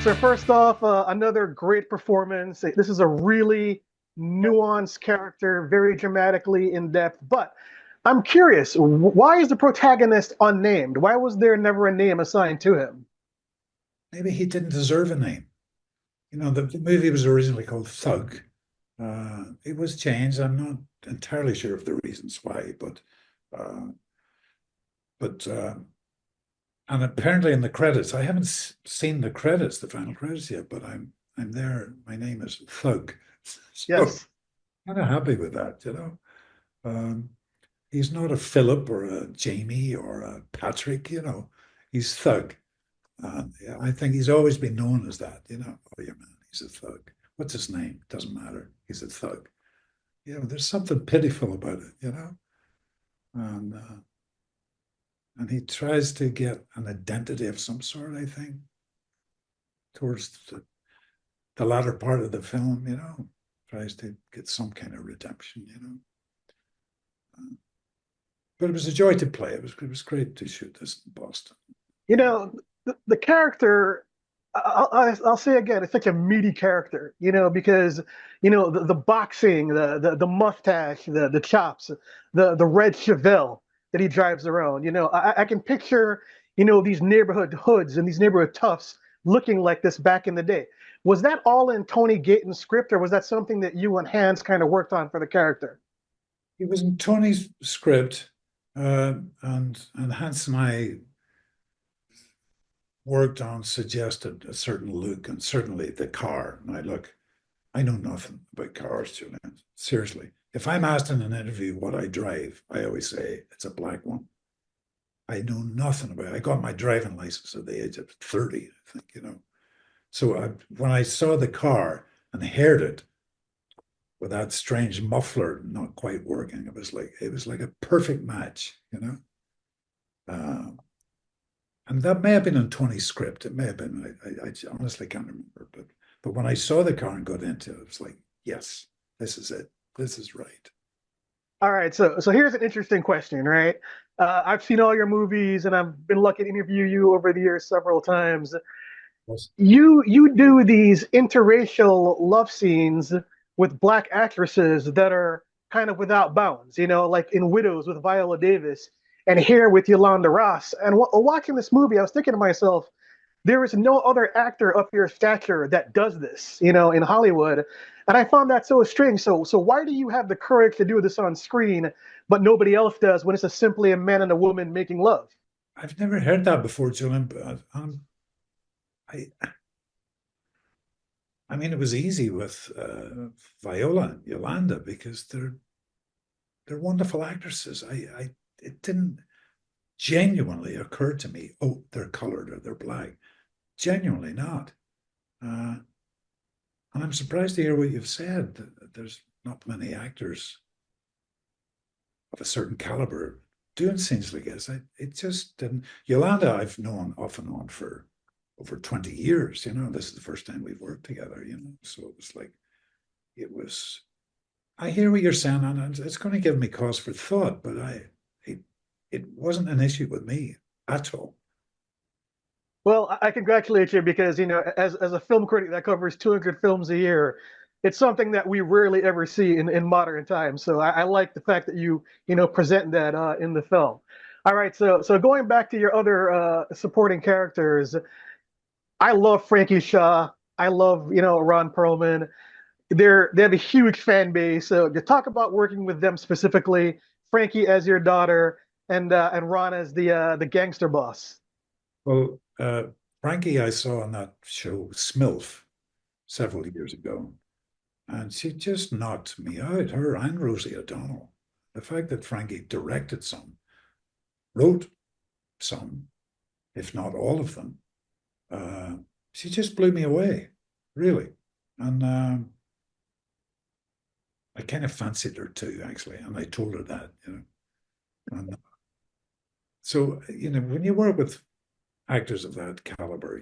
So first off, another great performance. This is a really nuanced character, very dramatically in depth. But I'm curious, why is the protagonist unnamed? Why was there never a name assigned to him? Maybe he didn't deserve a name. The movie was originally called Thug. It was changed. I'm not entirely sure of the reasons why, uh, but and apparently in the credits, I haven't seen the credits, the final credits yet, but I'm there. My name is Thug, so Yes. kind of happy with that. Um, he's not a Philip or a Jamie or a Patrick. He's Thug. Yeah, I think he's always been known as that. Oh, yeah, man, he's a thug. What's his name? Doesn't matter. He's a thug. There's something pitiful about it. And he tries to get an identity of some sort, I think, towards the latter part of the film, tries to get some kind of redemption. But it was a joy to play. It was great to shoot this in Boston. You know, the character, I'll say again, it's such a meaty character, because, the boxing, the mustache, the chops, the red Chevelle that he drives around, I can picture, these neighborhood hoods and these neighborhood toughs looking like this back in the day. Was that all in Tony Gayton's script, or was that something that you and Hans kind of worked on for the character? It was in Tony's script, and Hans and I worked on, suggested a certain look, and certainly the car. I know nothing about cars, Julian. Seriously. If I'm asked in an interview what I drive, I always say it's a black one. I know nothing about it. I got my driving license at the age of 30, I think. So when I saw the car and heard it with that strange muffler not quite working, it was like a perfect match. Uh, and that may have been in Tony's script. It may have been. I honestly can't remember. But when I saw the car and got into it, it was like, yes, this is it. This is right. All right, so here's an interesting question, right? I've seen all your movies, and I've been lucky to interview you over the years several times. Yes. You do these interracial love scenes with black actresses that are kind of without bounds, like in Widows with Viola Davis, and here with Yolanda Ross. And watching this movie, I was thinking to myself, there is no other actor of your stature that does this, in Hollywood. And I found that so strange. So why do you have the courage to do this on screen, but nobody else does when it's a simply a man and a woman making love? I've never heard that before, Julian. But I, I mean, it was easy with Viola and Yolanda because they're wonderful actresses. It didn't genuinely occur to me, oh, they're colored or they're black. Genuinely not. Uh, and I'm surprised to hear what you've said. That there's not many actors of a certain caliber doing scenes like this. It just didn't. Yolanda, I've known off and on for over 20 years. This is the first time we've worked together. So it was like, it was, I hear what you're saying, and it's going to give me cause for thought, but it wasn't an issue with me at all. Well, I congratulate you because, as a film critic that covers 200 films a year, it's something that we rarely ever see in modern times. So I like the fact that you present that in the film. All right, so going back to your other supporting characters, I love Frankie Shaw. I love, Ron Perlman. They have a huge fan base. So you talk about working with them specifically, Frankie as your daughter, and Ron as the gangster boss. Well, Frankie, I saw on that show, Smilf, several years ago, and she just knocked me out, her and Rosie O'Donnell. The fact that Frankie directed some, wrote some, if not all of them, she just blew me away, really. And I kind of fancied her too, actually, and I told her that. And so, when you work with actors of that caliber,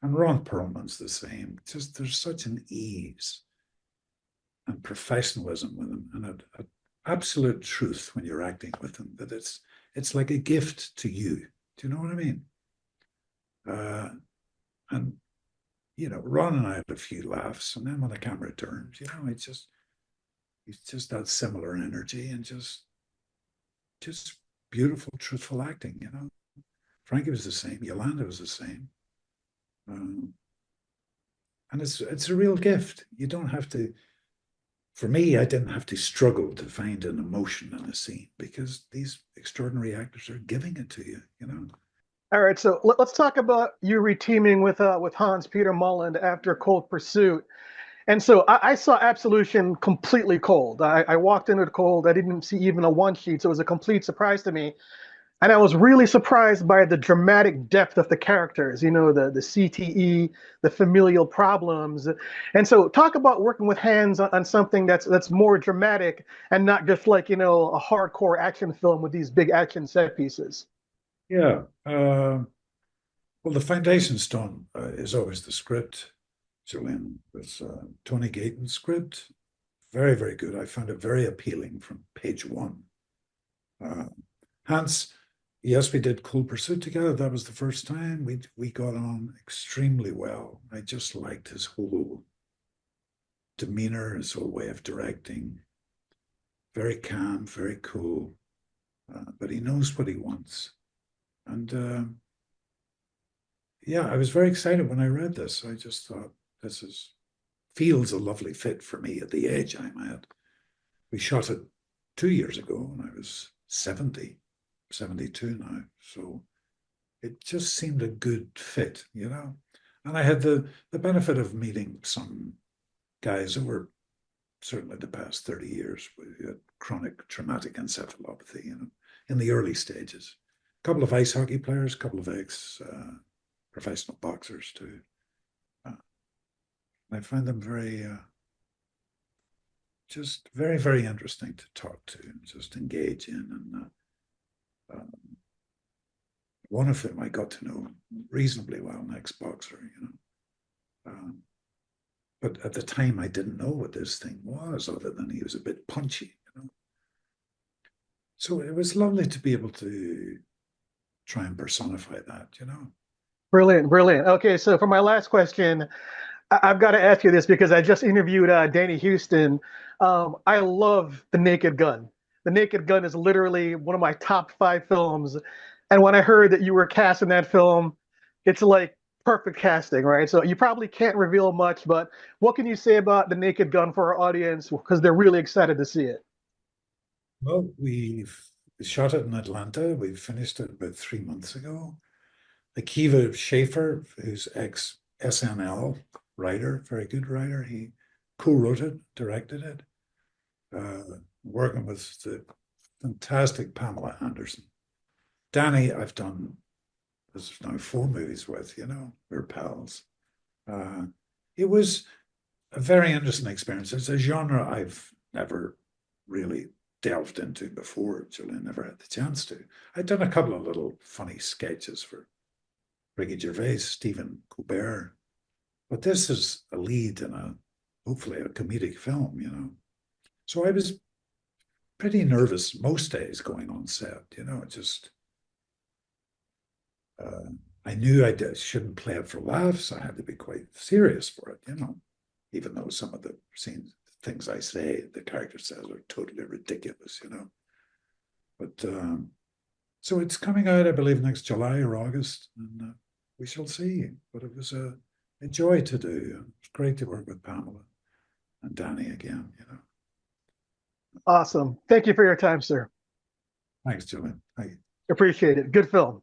and Ron Perlman's the same. Just there's such an ease and professionalism with them, and a absolute truth when you're acting with them that it's like a gift to you. Do you know what I mean? And Ron and I had a few laughs, and then when the camera turned, it's just that similar energy and just beautiful, truthful acting. Frankie was the same, Yolanda was the same. Um, and it's a real gift. You don't have to, for me, I didn't have to struggle to find an emotion in a scene because these extraordinary actors are giving it to you. All right, so let's talk about you reteaming with Hans Peter Mullen after Cold Pursuit. And so I saw Absolution completely cold. I walked into it cold. I didn't see even a one sheet, so it was a complete surprise to me. And I was really surprised by the dramatic depth of the characters, the CTE, the familial problems. And so talk about working with Hans on something that's more dramatic and not just like, a hardcore action film with these big action set pieces. Yeah. Well, the foundation stone is always the script, Julian. It's Tony Gayton's script. Very, very good. I found it very appealing from page one. Uh, Hans, yes, we did Cool Pursuit together. That was the first time. We got on extremely well. I just liked his whole demeanor, his whole way of directing. Very calm, very cool, but he knows what he wants. And yeah, I was very excited when I read this. I just thought feels a lovely fit for me at the age I'm at. We shot it 2 years ago when I was 70, 72 now. So it just seemed a good fit. And I had the benefit of meeting some guys over certainly the past 30 years with chronic traumatic encephalopathy, in the early stages. A couple of ice hockey players, a couple of ex professional boxers too. I find them just very, very interesting to talk to and just engage in. And um, one of them I got to know reasonably well, an ex-boxer. But at the time, I didn't know what this thing was, other than he was a bit punchy. So it was lovely to be able to try and personify that. Brilliant, brilliant. Okay, so for my last question, I've got to ask you this because I just interviewed Danny Houston. I love The Naked Gun. The Naked Gun is literally one of my top five films. And when I heard that you were cast in that film, it's like perfect casting, right? So you probably can't reveal much, but what can you say about The Naked Gun for our audience? Because they're really excited to see it. Well, we've shot it in Atlanta. We finished it about 3 months ago. Akiva Schaffer, who's ex-SNL writer, very good writer, he co-wrote it, directed it, working with the fantastic Pamela Anderson. Danny, I've done this is now 4 movies with. We're pals. It was a very interesting experience. It's a genre I've never really delved into before. Julian never had the chance to. I'd done a couple of little funny sketches for Ricky Gervais, Stephen Colbert, but this is a lead in hopefully a comedic film. So I was pretty nervous most days going on set. Just I knew shouldn't play it for laughs. I had to be quite serious for it. Even though some of the things I say, the character says are totally ridiculous. But so it's coming out, I believe, next July or August, and we shall see. But it was a joy to do. It was great to work with Pamela and Danny again. Awesome. Thank you for your time, sir. Thanks, Julian. Thank you. Appreciate it. Good film.